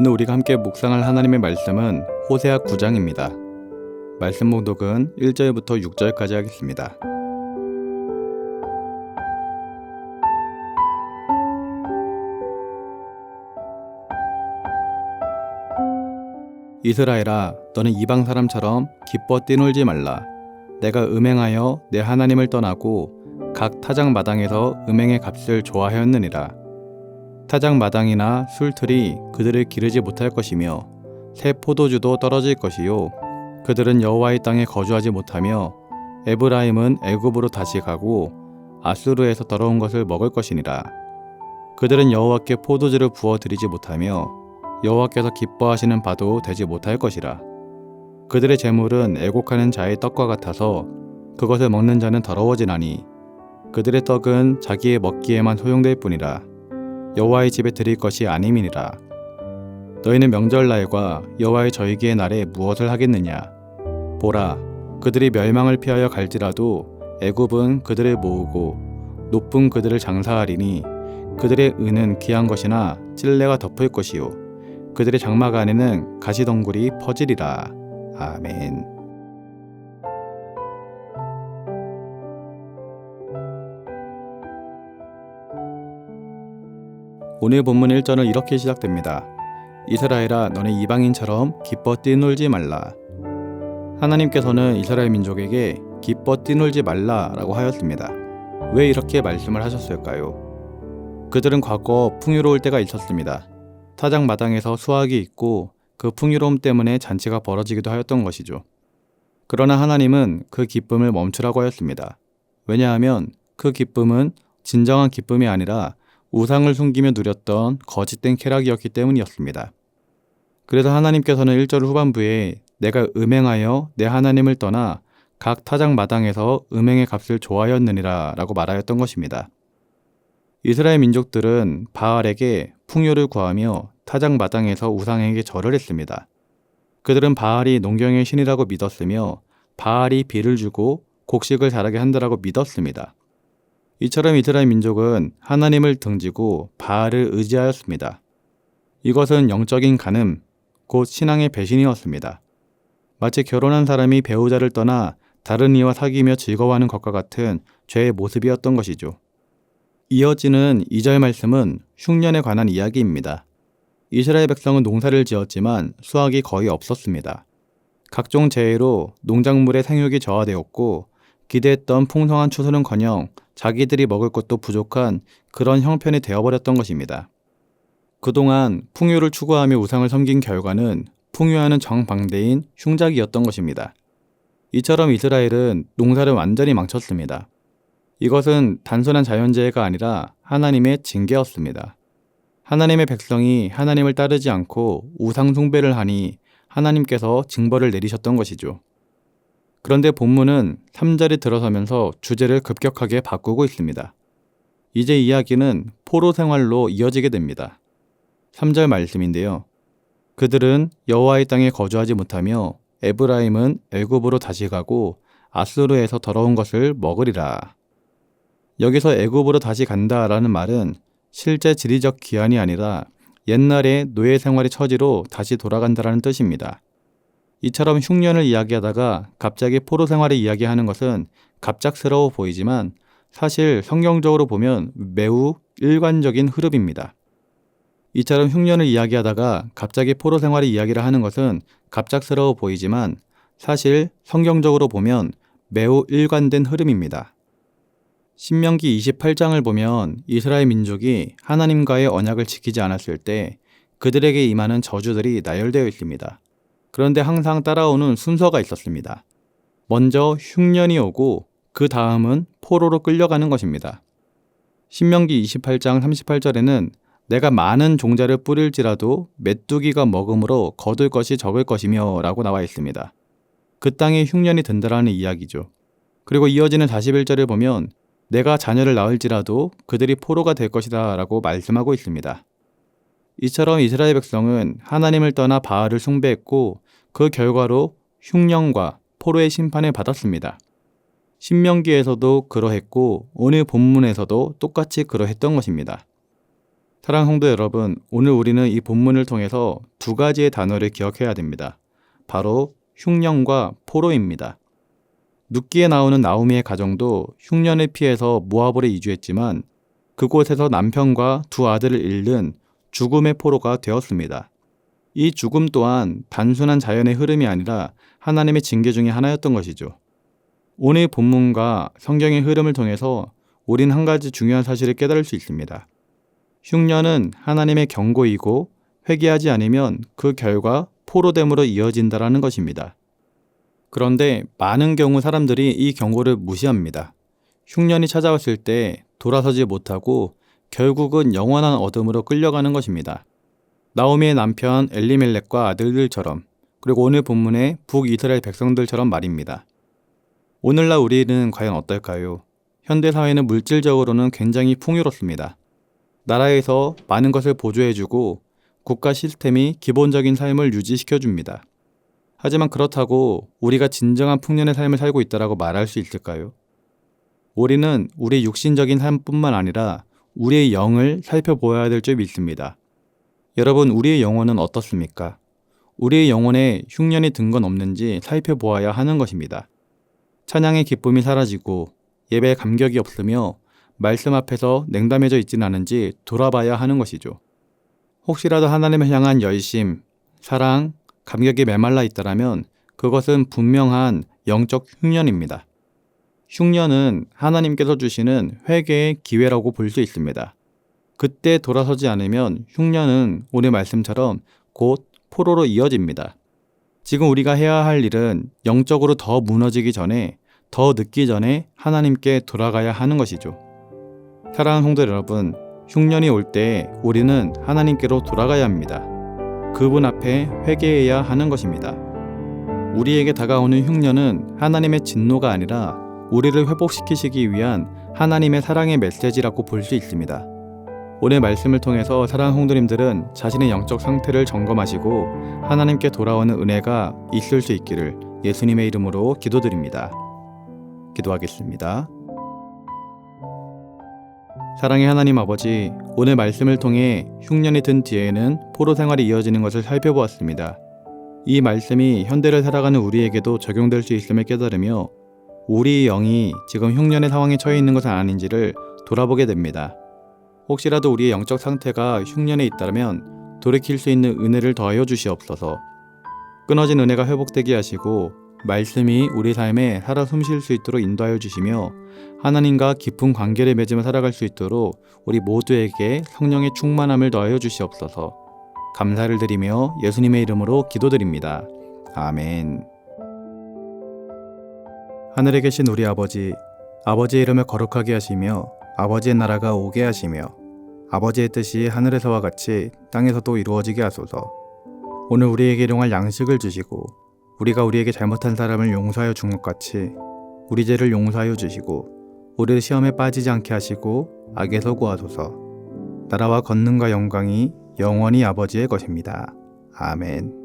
오늘 우리가 함께 묵상할 하나님의 말씀은 호세아 9장입니다. 말씀 봉독은 1절부터 6절까지 하겠습니다. 이스라엘아, 너는 이방 사람처럼 기뻐 뛰놀지 말라. 내가 음행하여 내 하나님을 떠나고 각 타작 마당에서 음행의 값을 좋아하였느니라. 타작 마당이나 술틀이 그들을 기르지 못할 것이며 새 포도주도 떨어질 것이요, 그들은 여호와의 땅에 거주하지 못하며 에브라임은 애굽으로 다시 가고 아수르에서 더러운 것을 먹을 것이니라. 그들은 여호와께 포도주를 부어 드리지 못하며 여호와께서 기뻐하시는 바도 되지 못할 것이라. 그들의 재물은 애곡하는 자의 떡과 같아서 그것을 먹는 자는 더러워지나니 그들의 떡은 자기의 먹기에만 소용될 뿐이라. 여호와의 집에 드릴 것이 아님이니라. 너희는 명절날과 여호와의 절기의 날에 무엇을 하겠느냐? 보라, 그들이 멸망을 피하여 갈지라도 애굽은 그들을 모으고 높은 그들을 장사하리니 그들의 은은 귀한 것이나 찔레가 덮을 것이요, 그들의 장막 안에는 가시덩굴이 퍼지리라. 아멘. 오늘 본문 1절은 이렇게 시작됩니다. 이스라엘아, 너는 이방인처럼 기뻐 뛰놀지 말라. 하나님께서는 이스라엘 민족에게 기뻐 뛰놀지 말라라고 하였습니다. 왜 이렇게 말씀을 하셨을까요? 그들은 과거 풍요로울 때가 있었습니다. 타작 마당에서 수확이 있고 그 풍요로움 때문에 잔치가 벌어지기도 하였던 것이죠. 그러나 하나님은 그 기쁨을 멈추라고 하였습니다. 왜냐하면 그 기쁨은 진정한 기쁨이 아니라 우상을 숨기며 누렸던 거짓된 쾌락이었기 때문이었습니다. 그래서 하나님께서는 1절 후반부에 내가 음행하여 내 하나님을 떠나 각 타작 마당에서 음행의 값을 좋아하였느니라 라고 말하였던 것입니다. 이스라엘 민족들은 바알에게 풍요를 구하며 타작 마당에서 우상에게 절을 했습니다. 그들은 바알이 농경의 신이라고 믿었으며 바알이 비를 주고 곡식을 자라게 한다라고 믿었습니다. 이처럼 이스라엘 민족은 하나님을 등지고 바알을 의지하였습니다. 이것은 영적인 간음, 곧 신앙의 배신이었습니다. 마치 결혼한 사람이 배우자를 떠나 다른 이와 사귀며 즐거워하는 것과 같은 죄의 모습이었던 것이죠. 이어지는 2절 말씀은 흉년에 관한 이야기입니다. 이스라엘 백성은 농사를 지었지만 수확이 거의 없었습니다. 각종 재해로 농작물의 생육이 저하되었고 기대했던 풍성한 추수는커녕 자기들이 먹을 것도 부족한 그런 형편이 되어버렸던 것입니다. 그동안 풍요를 추구하며 우상을 섬긴 결과는 풍요하는 정반대인 흉작이었던 것입니다. 이처럼 이스라엘은 농사를 완전히 망쳤습니다. 이것은 단순한 자연재해가 아니라 하나님의 징계였습니다. 하나님의 백성이 하나님을 따르지 않고 우상 숭배를 하니 하나님께서 징벌을 내리셨던 것이죠. 그런데 본문은 3절이 들어서면서 주제를 급격하게 바꾸고 있습니다. 이제 이야기는 포로 생활로 이어지게 됩니다. 3절 말씀인데요. 그들은 여호와의 땅에 거주하지 못하며 에브라임은 애굽으로 다시 가고 아수르에서 더러운 것을 먹으리라. 여기서 애굽으로 다시 간다라는 말은 실제 지리적 귀환이 아니라 옛날의 노예 생활의 처지로 다시 돌아간다라는 뜻입니다. 이처럼 흉년을 이야기하다가 갑자기 포로 생활을 이야기하는 것은 갑작스러워 보이지만 사실 성경적으로 보면 매우 일관적인 흐름입니다. 이처럼 흉년을 이야기하다가 갑자기 포로 생활을 이야기를 하는 것은 갑작스러워 보이지만 사실 성경적으로 보면 매우 일관된 흐름입니다. 신명기 28장을 보면 이스라엘 민족이 하나님과의 언약을 지키지 않았을 때 그들에게 임하는 저주들이 나열되어 있습니다. 그런데 항상 따라오는 순서가 있었습니다. 먼저 흉년이 오고 그 다음은 포로로 끌려가는 것입니다. 신명기 28장 38절에는 내가 많은 종자를 뿌릴지라도 메뚜기가 먹음으로 거둘 것이 적을 것이며 라고 나와 있습니다. 그 땅에 흉년이 든다라는 이야기죠. 그리고 이어지는 41절을 보면 내가 자녀를 낳을지라도 그들이 포로가 될 것이다 라고 말씀하고 있습니다. 이처럼 이스라엘 백성은 하나님을 떠나 바알을 숭배했고 그 결과로 흉년과 포로의 심판을 받았습니다. 신명기에서도 그러했고 오늘 본문에서도 똑같이 그러했던 것입니다. 사랑하는 성도 여러분, 오늘 우리는 이 본문을 통해서 두 가지의 단어를 기억해야 됩니다. 바로 흉년과 포로입니다. 룻기에 나오는 나오미의 가정도 흉년을 피해서 모압으로 이주했지만 그곳에서 남편과 두 아들을 잃는 죽음의 포로가 되었습니다. 이 죽음 또한 단순한 자연의 흐름이 아니라 하나님의 징계 중에 하나였던 것이죠. 오늘 본문과 성경의 흐름을 통해서 우린 한 가지 중요한 사실을 깨달을 수 있습니다. 흉년은 하나님의 경고이고 회개하지 않으면 그 결과 포로됨으로 이어진다라는 것입니다. 그런데 많은 경우 사람들이 이 경고를 무시합니다. 흉년이 찾아왔을 때 돌아서지 못하고 결국은 영원한 어둠으로 끌려가는 것입니다. 나오미의 남편 엘리멜렉과 아들들처럼, 그리고 오늘 본문의 북이스라엘 백성들처럼 말입니다. 오늘날 우리는 과연 어떨까요? 현대사회는 물질적으로는 굉장히 풍요롭습니다. 나라에서 많은 것을 보조해주고 국가 시스템이 기본적인 삶을 유지시켜줍니다. 하지만 그렇다고 우리가 진정한 풍년의 삶을 살고 있다고 말할 수 있을까요? 우리는 우리의 육신적인 삶뿐만 아니라 우리의 영을 살펴보아야 될 줄 믿습니다. 여러분, 우리의 영혼은 어떻습니까? 우리의 영혼에 흉년이 든 건 없는지 살펴보아야 하는 것입니다. 찬양의 기쁨이 사라지고 예배에 감격이 없으며 말씀 앞에서 냉담해져 있지는 않은지 돌아봐야 하는 것이죠. 혹시라도 하나님을 향한 열심, 사랑, 감격이 메말라 있다라면 그것은 분명한 영적 흉년입니다. 흉년은 하나님께서 주시는 회개의 기회라고 볼 수 있습니다. 그때 돌아서지 않으면 흉년은 오늘 말씀처럼 곧 포로로 이어집니다. 지금 우리가 해야 할 일은 영적으로 더 무너지기 전에, 더 늦기 전에 하나님께 돌아가야 하는 것이죠. 사랑하는 성도 여러분, 흉년이 올 때 우리는 하나님께로 돌아가야 합니다. 그분 앞에 회개해야 하는 것입니다. 우리에게 다가오는 흉년은 하나님의 진노가 아니라 우리를 회복시키시기 위한 하나님의 사랑의 메시지라고 볼 수 있습니다. 오늘 말씀을 통해서 사랑하는 성도님들은 자신의 영적 상태를 점검하시고 하나님께 돌아오는 은혜가 있을 수 있기를 예수님의 이름으로 기도드립니다. 기도하겠습니다. 사랑의 하나님 아버지, 오늘 말씀을 통해 흉년이 든 뒤에는 포로 생활이 이어지는 것을 살펴보았습니다. 이 말씀이 현대를 살아가는 우리에게도 적용될 수 있음을 깨달으며 우리의 영이 지금 흉년의 상황에 처해 있는 것은 아닌지를 돌아보게 됩니다. 혹시라도 우리의 영적 상태가 흉년에 있다면 돌이킬 수 있는 은혜를 더하여 주시옵소서. 끊어진 은혜가 회복되게 하시고 말씀이 우리 삶에 살아 숨쉴 수 있도록 인도하여 주시며 하나님과 깊은 관계를 맺으며 살아갈 수 있도록 우리 모두에게 성령의 충만함을 더하여 주시옵소서. 감사를 드리며 예수님의 이름으로 기도드립니다. 아멘. 하늘에 계신 우리 아버지, 아버지의 이름을 거룩하게 하시며 아버지의 나라가 오게 하시며 아버지의 뜻이 하늘에서와 같이 땅에서도 이루어지게 하소서. 오늘 우리에게 일용할 양식을 주시고 우리가 우리에게 잘못한 사람을 용서하여 준 것 같이 우리 죄를 용서하여 주시고 우리를 시험에 빠지지 않게 하시고 악에서 구하소서. 나라와 권능과 영광이 영원히 아버지의 것입니다. 아멘.